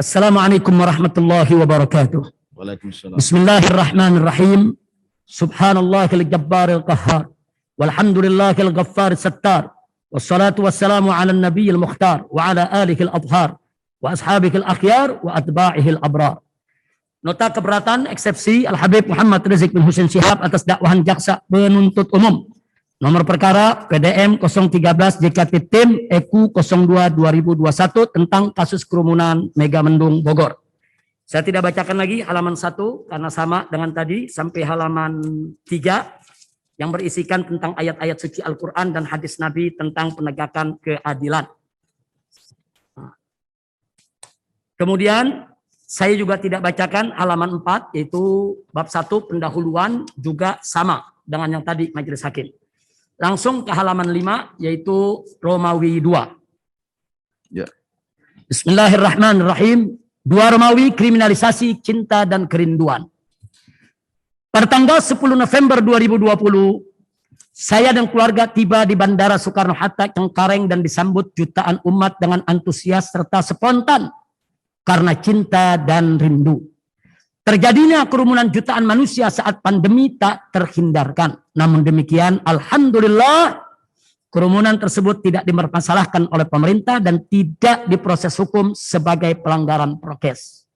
Assalamualaikum warahmatullahi wabarakatuh. Waalaikumsalam. Bismillahirrahmanirrahim. Subhanallahil jabbaril qahhar. Walhamdulillahil ghaffaril sattar. Wassalatu wassalamu ala nabiyil mukhtar. Wa ala alihil adhar. Wa ashabihil akhyar. Wa atba'ihil abrar. Nota keberatan eksepsi Al-Habib Muhammad Rizik bin Husain Shihab atas dakwahan jaksa penuntut umum. Nomor perkara PDM 013 JKT Tim EQ 02 2021 tentang kasus kerumunan Megamendung Bogor. Saya tidak bacakan lagi halaman 1 karena sama dengan tadi sampai halaman 3 yang berisikan tentang ayat-ayat suci Al-Quran dan hadis Nabi tentang penegakan keadilan. Kemudian saya juga tidak bacakan halaman 4 yaitu bab 1 pendahuluan juga sama dengan yang tadi majelis hakim. Langsung ke halaman 5 yaitu Romawi 2. Ya. Bismillahirrahmanirrahim. 2 Romawi kriminalisasi cinta dan kerinduan. Pada tanggal 10 November 2020, saya dan keluarga tiba di Bandara Soekarno-Hatta Cengkareng dan disambut jutaan umat dengan antusias serta spontan karena cinta dan rindu. Terjadinya kerumunan jutaan manusia saat pandemi tak terhindarkan. Namun demikian, alhamdulillah, kerumunan tersebut tidak dipermasalahkan oleh pemerintah dan tidak diproses hukum sebagai pelanggaran prokes.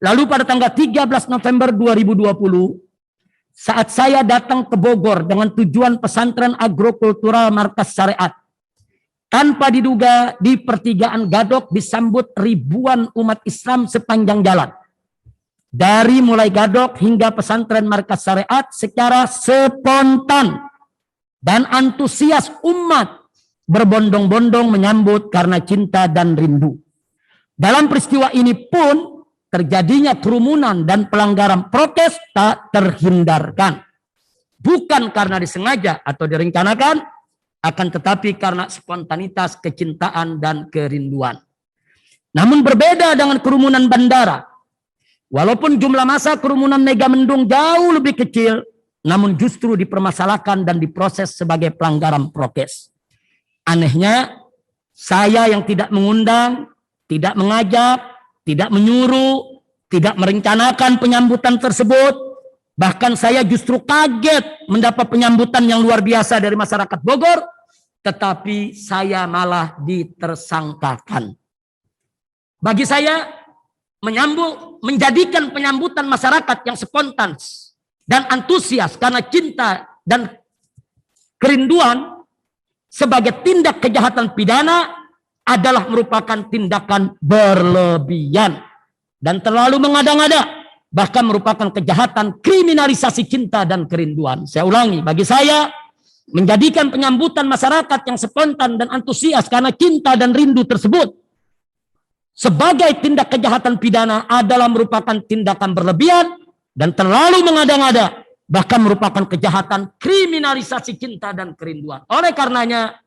Lalu pada tanggal 13 November 2020, saat saya datang ke Bogor dengan tujuan pesantren agrokultural Markas Syariat, tanpa diduga di pertigaan Gadok disambut ribuan umat Islam sepanjang jalan. Dari mulai Gadok hingga pesantren Markas Syariat secara spontan dan antusias umat berbondong-bondong menyambut karena cinta dan rindu. Dalam peristiwa ini pun terjadinya kerumunan dan pelanggaran prokes tak terhindarkan. Bukan karena disengaja atau direncanakan, akan tetapi karena spontanitas kecintaan dan kerinduan. Namun berbeda dengan kerumunan bandara. Walaupun jumlah massa kerumunan Megamendung jauh lebih kecil, namun justru dipermasalahkan dan diproses sebagai pelanggaran prokes. Anehnya, saya yang tidak mengundang, tidak mengajak, tidak menyuruh, tidak merencanakan penyambutan tersebut, bahkan saya justru kaget mendapat penyambutan yang luar biasa dari masyarakat Bogor, tetapi saya malah ditersangkakan. Bagi saya, menjadikan penyambutan masyarakat yang spontan dan antusias karena cinta dan kerinduan sebagai tindak kejahatan pidana adalah merupakan tindakan berlebihan dan terlalu mengada-ngada, bahkan merupakan kejahatan kriminalisasi cinta dan kerinduan. Saya ulangi, bagi saya menjadikan penyambutan masyarakat yang spontan dan antusias karena cinta dan rindu tersebut sebagai tindak kejahatan pidana adalah merupakan tindakan berlebihan dan terlalu mengada-ngada, bahkan merupakan kejahatan kriminalisasi cinta dan kerinduan. Oleh karenanya,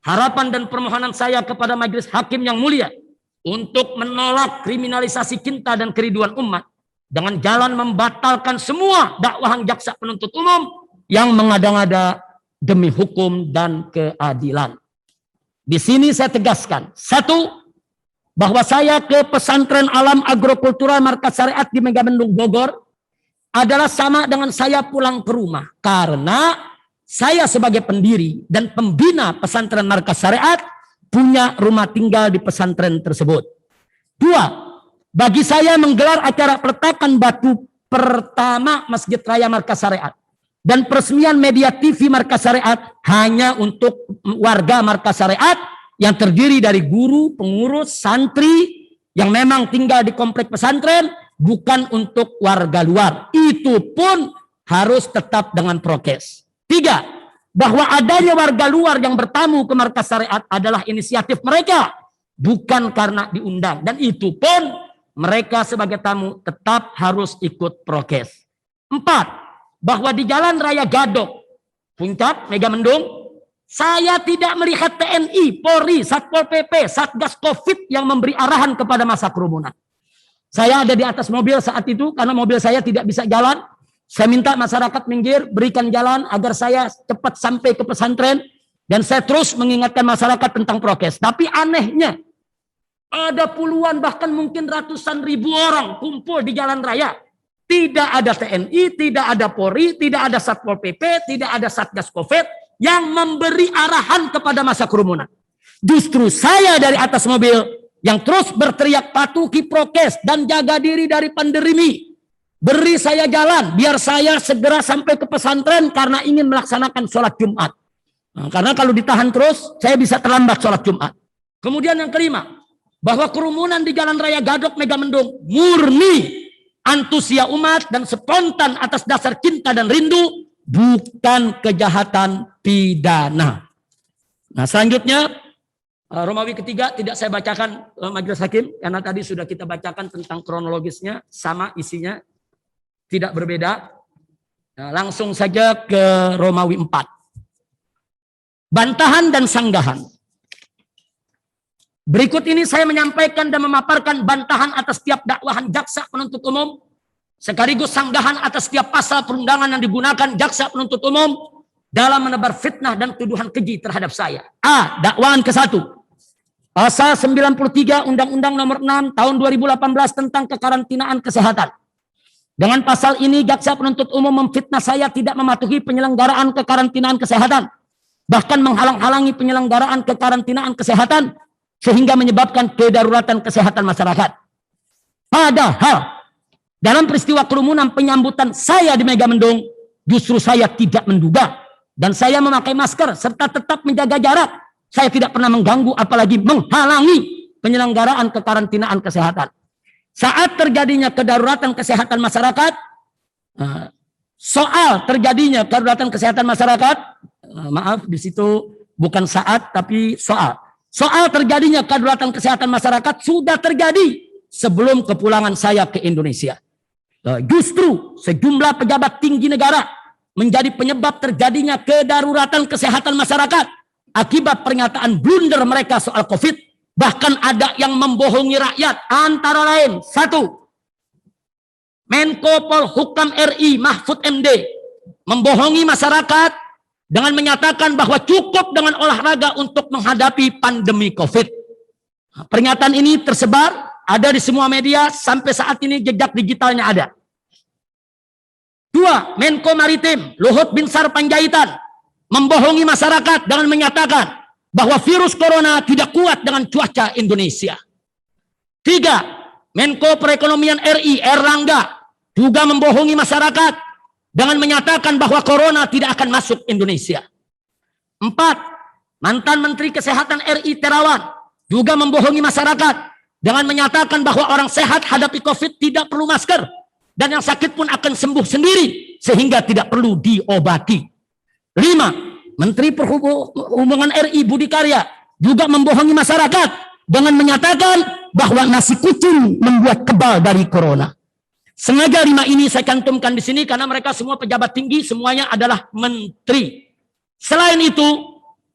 harapan dan permohonan saya kepada majelis hakim yang mulia untuk menolak kriminalisasi cinta dan kerinduan umat dengan jalan membatalkan semua dakwahan jaksa penuntut umum yang mengada-ngada demi hukum dan keadilan. Di sini saya tegaskan, satu, bahwa saya ke pesantren alam agrokultural Markas Syariat di Megamendung Bogor adalah sama dengan saya pulang ke rumah. Karena saya sebagai pendiri dan pembina pesantren Markas Syariat punya rumah tinggal di pesantren tersebut. Dua, bagi saya menggelar acara peletakan batu pertama Masjid Raya Markas Syariat dan peresmian media TV Markas Syariat hanya untuk warga Markas Syariat yang terdiri dari guru, pengurus, santri yang memang tinggal di komplek pesantren, bukan untuk warga luar. Itu pun harus tetap dengan prokes. Tiga, bahwa adanya warga luar yang bertamu ke Markas Syariat adalah inisiatif mereka, bukan karena diundang. Dan itu pun mereka sebagai tamu tetap harus ikut prokes. Empat, bahwa di Jalan Raya Gadok, Puncak, Megamendung, saya tidak melihat TNI, Polri, Satpol PP, Satgas Covid yang memberi arahan kepada masa kerumunan. Saya ada di atas mobil saat itu karena mobil saya tidak bisa jalan. Saya minta masyarakat minggir, berikan jalan agar saya cepat sampai ke pesantren. Dan saya terus mengingatkan masyarakat tentang prokes. Tapi anehnya, Ada puluhan bahkan mungkin ratusan ribu orang kumpul di jalan raya. Tidak ada TNI, tidak ada Polri, tidak ada Satpol PP, tidak ada Satgas Covid yang memberi arahan kepada masa kerumunan. Justru saya dari atas mobil yang terus berteriak patuhi prokes dan jaga diri dari pandemi. Beri saya jalan biar saya segera sampai ke pesantren karena ingin melaksanakan sholat Jumat. Nah, karena kalau ditahan terus saya bisa terlambat sholat Jumat. Kemudian yang kelima, bahwa kerumunan di Jalan Raya Gadok Megamendung murni antusia umat dan spontan atas dasar cinta dan rindu, bukan kejahatan pidana. Nah selanjutnya, Romawi ketiga tidak saya bacakan majelis hakim, karena tadi sudah kita bacakan tentang kronologisnya, sama isinya, tidak berbeda. Nah, langsung saja ke Romawi 4. Bantahan dan sanggahan. Berikut ini saya menyampaikan dan memaparkan bantahan atas setiap dakwahan jaksa penuntut umum, sekaligus sanggahan atas setiap pasal perundangan yang digunakan jaksa penuntut umum dalam menebar fitnah dan tuduhan keji terhadap saya. A. Dakwaan ke-1. Pasal 93 Undang-Undang Nomor 6 Tahun 2018 tentang kekarantinaan kesehatan. Dengan pasal ini jaksa penuntut umum memfitnah saya tidak mematuhi penyelenggaraan kekarantinaan kesehatan, bahkan menghalang-halangi penyelenggaraan kekarantinaan kesehatan sehingga menyebabkan kedaruratan kesehatan masyarakat. Padahal dalam peristiwa kerumunan penyambutan saya di Megamendung, justru saya tidak menduga dan saya memakai masker serta tetap menjaga jarak. Saya tidak pernah mengganggu apalagi menghalangi penyelenggaraan kekarantinaan kesehatan. Saat terjadinya kedaruratan kesehatan masyarakat, soal terjadinya kedaruratan kesehatan masyarakat, maaf di situ bukan saat tapi soal. Soal terjadinya kedaruratan kesehatan masyarakat sudah terjadi sebelum kepulangan saya ke Indonesia. Justru sejumlah pejabat tinggi negara menjadi penyebab terjadinya kedaruratan kesehatan masyarakat akibat pernyataan blunder mereka soal COVID. Bahkan ada yang membohongi rakyat, antara lain 1. Menko Polhukam RI Mahfud MD membohongi masyarakat dengan menyatakan bahwa cukup dengan olahraga untuk menghadapi pandemi COVID. Pernyataan ini tersebar, ada di semua media, sampai saat ini jejak digitalnya ada. 2. Menko Maritim Luhut Binsar Panjaitan membohongi masyarakat dengan menyatakan bahwa virus corona tidak kuat dengan cuaca Indonesia. 3. Menko Perekonomian RI Erlangga juga membohongi masyarakat dengan menyatakan bahwa corona tidak akan masuk Indonesia. 4. Mantan Menteri Kesehatan RI Terawan juga membohongi masyarakat dengan menyatakan bahwa orang sehat hadapi COVID tidak perlu masker dan yang sakit pun akan sembuh sendiri sehingga tidak perlu diobati. 5. Menteri Perhubungan RI Budi Karya juga membohongi masyarakat dengan menyatakan bahwa nasi kucing membuat kebal dari corona. Sengaja 5 ini saya cantumkan di sini karena mereka semua pejabat tinggi, semuanya adalah menteri. Selain itu,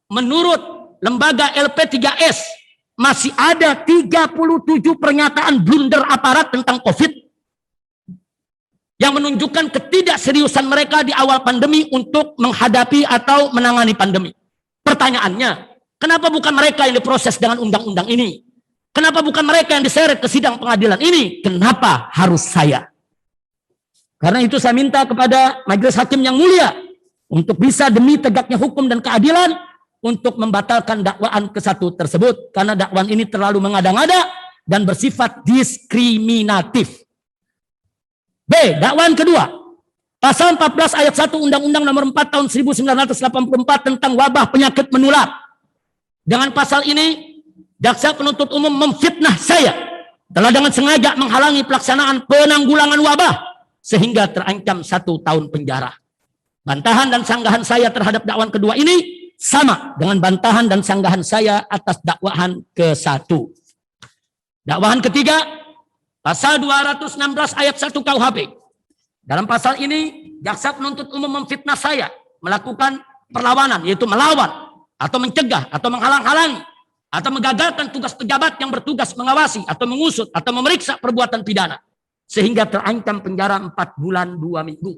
menurut lembaga LP3S, masih ada 37 pernyataan blunder aparat tentang COVID yang menunjukkan ketidakseriusan mereka di awal pandemi untuk menghadapi atau menangani pandemi. Pertanyaannya, kenapa bukan mereka yang diproses dengan undang-undang ini? Kenapa bukan mereka yang diseret ke sidang pengadilan ini? Kenapa harus saya? Karena itu saya minta kepada majelis hakim yang mulia untuk bisa demi tegaknya hukum dan keadilan untuk membatalkan dakwaan ke-1 tersebut. Karena dakwaan ini terlalu mengada-ngada dan bersifat diskriminatif. B. Dakwaan kedua. Pasal 14 ayat 1 Undang-Undang Nomor 4 Tahun 1984 tentang wabah penyakit menular. Dengan pasal ini, jaksa penuntut umum memfitnah saya telah dengan sengaja menghalangi pelaksanaan penanggulangan wabah sehingga terancam 1 tahun penjara. Bantahan dan sanggahan saya terhadap dakwaan kedua ini sama dengan bantahan dan sanggahan saya atas dakwaan ke-1. Dakwaan ketiga, pasal 216 ayat 1 KUHP. Dalam pasal ini, jaksa penuntut umum memfitnah saya melakukan perlawanan, yaitu melawan atau mencegah atau menghalang-halangi atau menggagalkan tugas pejabat yang bertugas mengawasi atau mengusut atau memeriksa perbuatan pidana sehingga terancam penjara 4 bulan 2 minggu.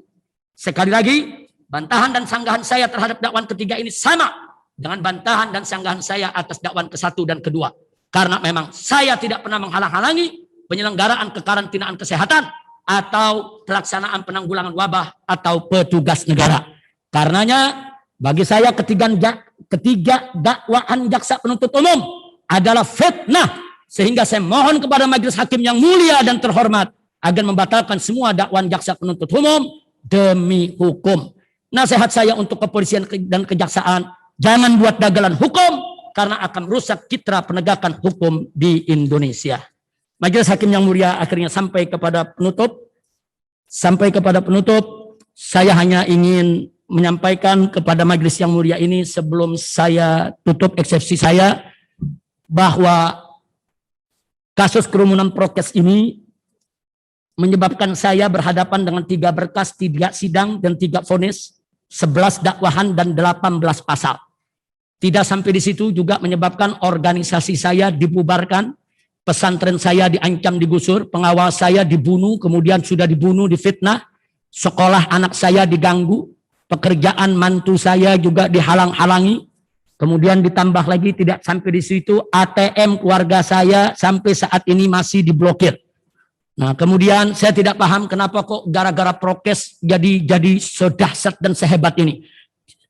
Sekali lagi, bantahan dan sanggahan saya terhadap dakwaan ketiga ini sama dengan bantahan dan sanggahan saya atas dakwaan ke-1 dan kedua. Karena memang saya tidak pernah menghalang-halangi penyelenggaraan kekarantinaan kesehatan atau pelaksanaan penanggulangan wabah atau petugas negara. Karenanya bagi saya ketiga dakwaan jaksa penuntut umum adalah fitnah, sehingga saya mohon kepada majelis hakim yang mulia dan terhormat agar membatalkan semua dakwaan jaksa penuntut umum demi hukum. Nasihat saya untuk kepolisian dan kejaksaan, jangan buat dagelan hukum karena akan merusak citra penegakan hukum di Indonesia. Majelis hakim yang mulia, akhirnya sampai kepada penutup, saya hanya ingin menyampaikan kepada majelis yang mulia ini sebelum saya tutup eksepsi saya, bahwa kasus kerumunan prokes ini menyebabkan saya berhadapan dengan 3 berkas, 3 sidang, dan 3 vonis, 11 dakwahan, dan 18 pasal. Tidak sampai di situ, juga menyebabkan organisasi saya dibubarkan, pesantren saya diancam digusur, pengawal saya dibunuh, kemudian sudah dibunuh, difitnah, sekolah anak saya diganggu, pekerjaan mantu saya juga dihalang-halangi, kemudian ditambah lagi tidak sampai di situ, ATM keluarga saya sampai saat ini masih diblokir. Nah, kemudian saya tidak paham kenapa kok gara-gara prokes jadi sedahsyat dan sehebat ini.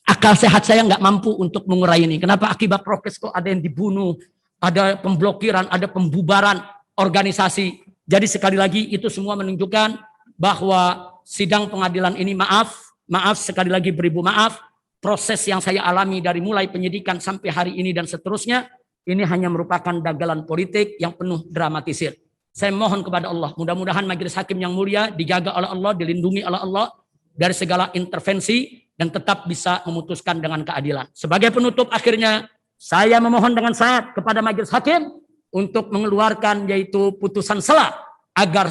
Akal sehat saya nggak mampu untuk mengurai ini. Kenapa akibat prokes kok ada yang dibunuh, ada pemblokiran, ada pembubaran organisasi. Jadi sekali lagi itu semua menunjukkan bahwa sidang pengadilan ini, maaf sekali lagi, beribu maaf, proses yang saya alami dari mulai penyidikan sampai hari ini dan seterusnya, ini hanya merupakan dagelan politik yang penuh dramatisir. Saya mohon kepada Allah, mudah-mudahan majelis hakim yang mulia dijaga oleh Allah, dilindungi oleh Allah dari segala intervensi dan tetap bisa memutuskan dengan keadilan. Sebagai penutup, akhirnya saya memohon dengan sangat kepada majelis hakim untuk mengeluarkan yaitu putusan sela agar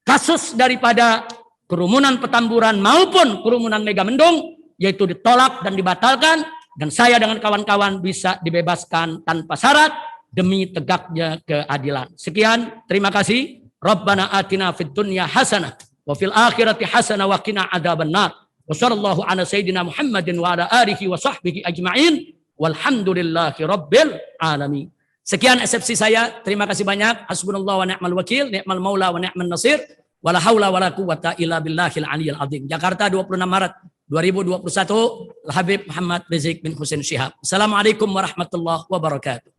kasus daripada kerumunan Petamburan maupun kerumunan Megamendung yaitu ditolak dan dibatalkan, dan saya dengan kawan-kawan bisa dibebaskan tanpa syarat demi tegaknya keadilan. Sekian, terima kasih. Rabbana atina fid dunya hasanah wa fil akhirati hasanah wa qina adzabannar. Wa sallallahu ala sayyidina Muhammadin wa ala alihi wa sahbihi ajma'in. Walhamdulillahi rabbil alamin. Sekian eksepsi saya. Terima kasih banyak. Hasbunallah wa ni'mal wakil, ni'mal maula wa ni'mal nasir. Wala haula wala quwwata illa billahil aliyyil azim. Jakarta 26 Maret 2021. Habib Muhammad Rizik bin Hussein Syihab. Assalamualaikum warahmatullahi wabarakatuh.